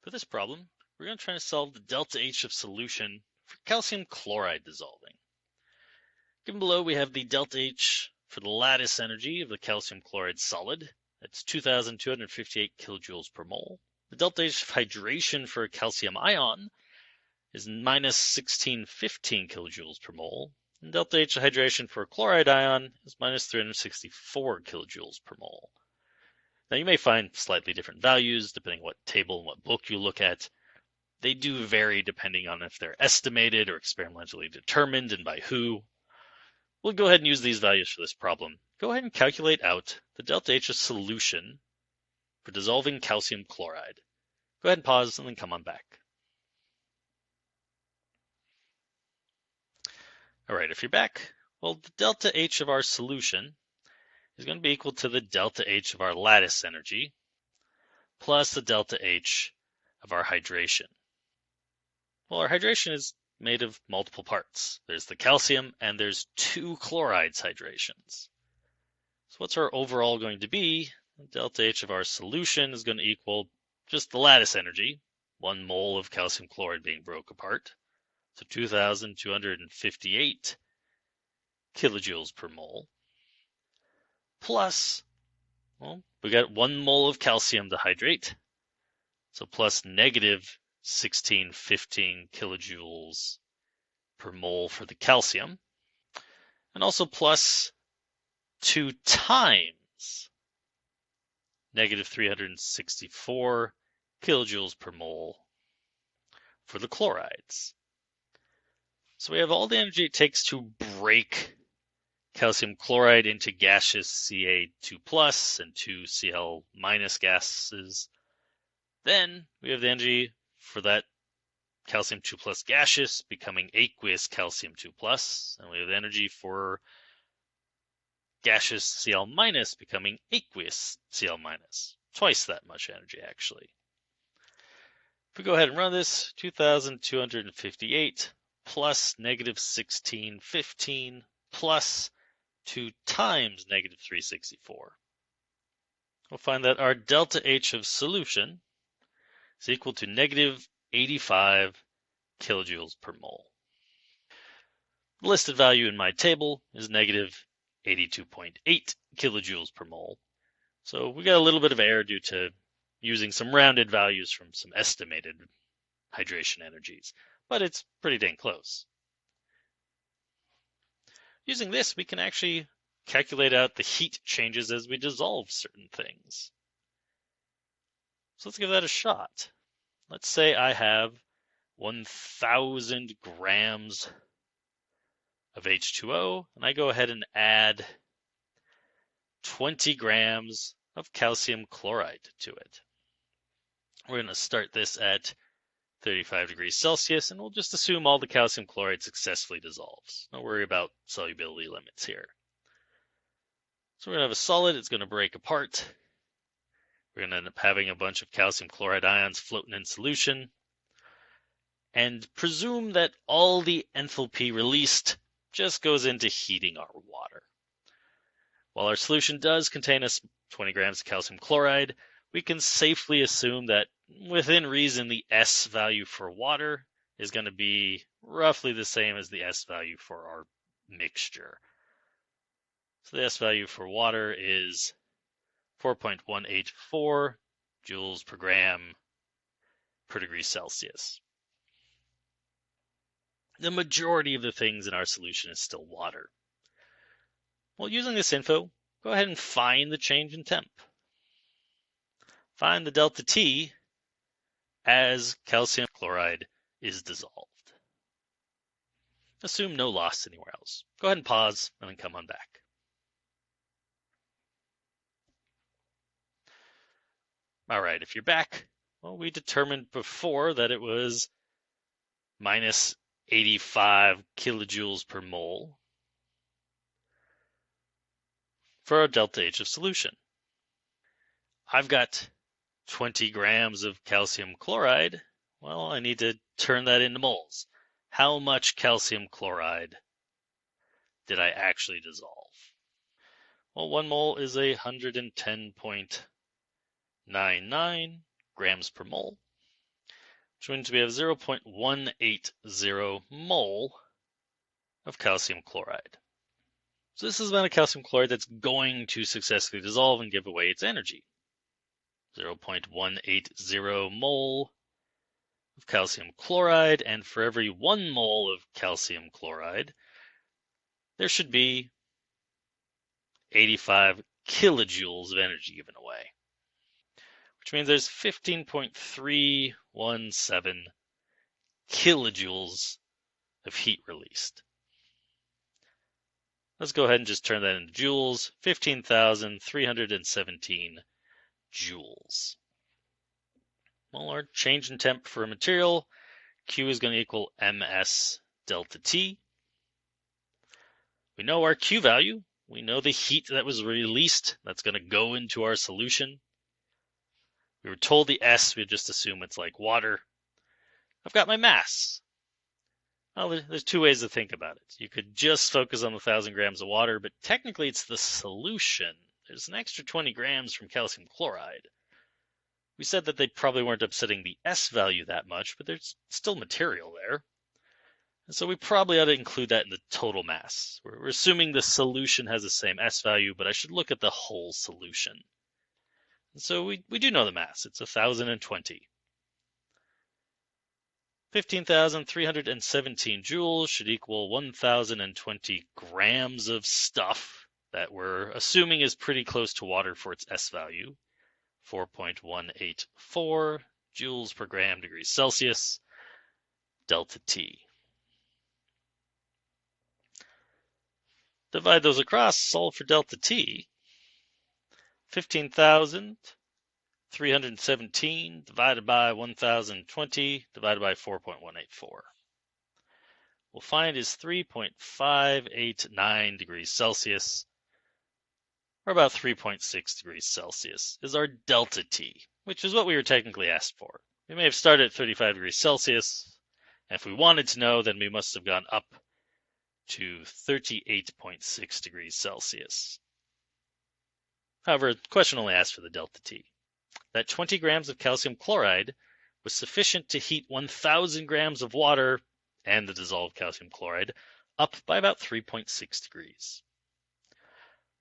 For this problem, we're going to try to solve the delta H of solution for calcium chloride dissolving. Given below, we have the delta H for the lattice energy of the calcium chloride solid. That's 2,258 kilojoules per mole. The delta H of hydration for a calcium ion is minus 1615 kilojoules per mole. And delta H of hydration for a chloride ion is minus 364 kilojoules per mole. Now, you may find slightly different values depending what table and what book you look at. They do vary depending on if they're estimated or experimentally determined and by who. We'll go ahead and use these values for this problem. Go ahead and calculate out the delta H of solution for dissolving calcium chloride. Go ahead and pause and then come on back. All right, if you're back, well, the delta H of our solution is going to be equal to the delta H of our lattice energy plus the delta H of our hydration. Well, our hydration is made of multiple parts. There's the calcium and there's two chlorides hydrations. So what's our overall going to be? The delta H of our solution is going to equal just the lattice energy, 1 mole of calcium chloride being broke apart. So 2,258 kilojoules per mole. Plus, well, we got 1 mole of calcium to hydrate. So plus negative 1615 kilojoules per mole for the calcium. And also plus 2 times negative 364 kilojoules per mole for the chlorides. So we have all the energy it takes to break calcium chloride into gaseous Ca2+ and 2 Cl- gases. Then we have the energy for that calcium 2+ gaseous becoming aqueous calcium 2+, and we have the energy for gaseous Cl- becoming aqueous Cl-, twice that much energy actually. If we go ahead and run this, 2,258 plus negative 1615 plus 2 times negative 364. We'll find that our delta H of solution is equal to negative 85 kilojoules per mole. The listed value in my table is negative 82.8 kilojoules per mole. So we got a little bit of error due to using some rounded values from some estimated hydration energies, but it's pretty dang close. Using this, we can actually calculate out the heat changes as we dissolve certain things. So let's give that a shot. Let's say I have 1,000 grams of H2O, and I go ahead and add 20 grams of calcium chloride to it. We're going to start this at 35 degrees Celsius, and we'll just assume all the calcium chloride successfully dissolves. Don't worry about solubility limits here. So we're going to have a solid. It's going to break apart. We're going to end up having a bunch of calcium chloride ions floating in solution, and presume that all the enthalpy released just goes into heating our water. While our solution does contain 20 grams of calcium chloride, we can safely assume that within reason the S value for water is going to be roughly the same as the S value for our mixture. So the S value for water is 4.184 joules per gram per degree Celsius. The majority of the things in our solution is still water. Well, using this info, go ahead and find the change in temp. Find the delta T as calcium chloride is dissolved. Assume no loss anywhere else. Go ahead and pause and then come on back. All right, if you're back, well, we determined before that it was minus 85 kilojoules per mole for our delta H of solution. I've got 20 grams of calcium chloride. Well, I need to turn that into moles. How much calcium chloride did I actually dissolve? Well, 1 mole is 110.99 grams per mole. which means we have 0.180 mole of calcium chloride. So this is the amount of calcium chloride that's going to successfully dissolve and give away its energy. 0.180 mole of calcium chloride, and for every 1 mole of calcium chloride, there should be 85 kilojoules of energy given away, which means there's 15.317 kilojoules of heat released. Let's go ahead and just turn that into joules. 15,317 joules. Well, our change in temp for a material, Q is going to equal ms delta T. We know our Q value. We know the heat that was released. That's going to go into our solution. We were told the S, we just assume it's like water. I've got my mass. Well, there's two ways to think about it. You could just focus on the 1,000 grams of water, but technically it's the solution. There's an extra 20 grams from calcium chloride. We said that they probably weren't upsetting the S value that much, but there's still material there. And so we probably ought to include that in the total mass. We're assuming the solution has the same S value, but I should look at the whole solution. And so we do know the mass. It's 1,020. 15,317 joules should equal 1,020 grams of stuff that we're assuming is pretty close to water for its S value. 4.184 joules per gram degrees Celsius, delta T. Divide those across, solve for delta T. 15,317 divided by 1,020 divided by 4.184. We'll find is 3.589 degrees Celsius, or about 3.6 degrees Celsius, is our delta T, which is what we were technically asked for. We may have started at 35 degrees Celsius, and if we wanted to know, then we must have gone up to 38.6 degrees Celsius. However, the question only asked for the delta T. That 20 grams of calcium chloride was sufficient to heat 1,000 grams of water and the dissolved calcium chloride up by about 3.6 degrees.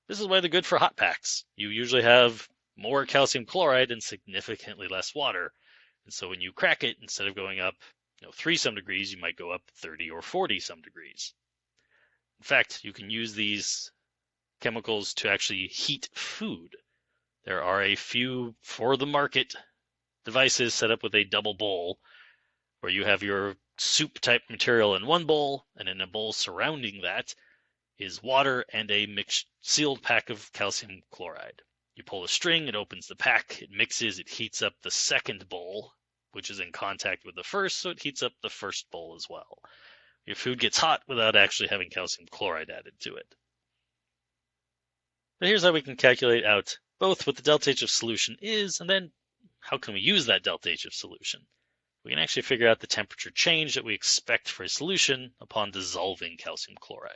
This is why they're good for hot packs. You usually have more calcium chloride and significantly less water. And so when you crack it, instead of going up 3 some degrees, you might go up 30 or 40 some degrees. In fact, you can use these chemicals to actually heat food. There are a few for-the-market devices set up with a double bowl where you have your soup-type material in one bowl, and in a bowl surrounding that is water and a mixed sealed pack of calcium chloride. You pull a string, it opens the pack, it mixes, it heats up the second bowl, which is in contact with the first, so it heats up the first bowl as well. Your food gets hot without actually having calcium chloride added to it. But here's how we can calculate out both what the delta H of solution is, and then how can we use that delta H of solution. We can actually figure out the temperature change that we expect for a solution upon dissolving calcium chloride.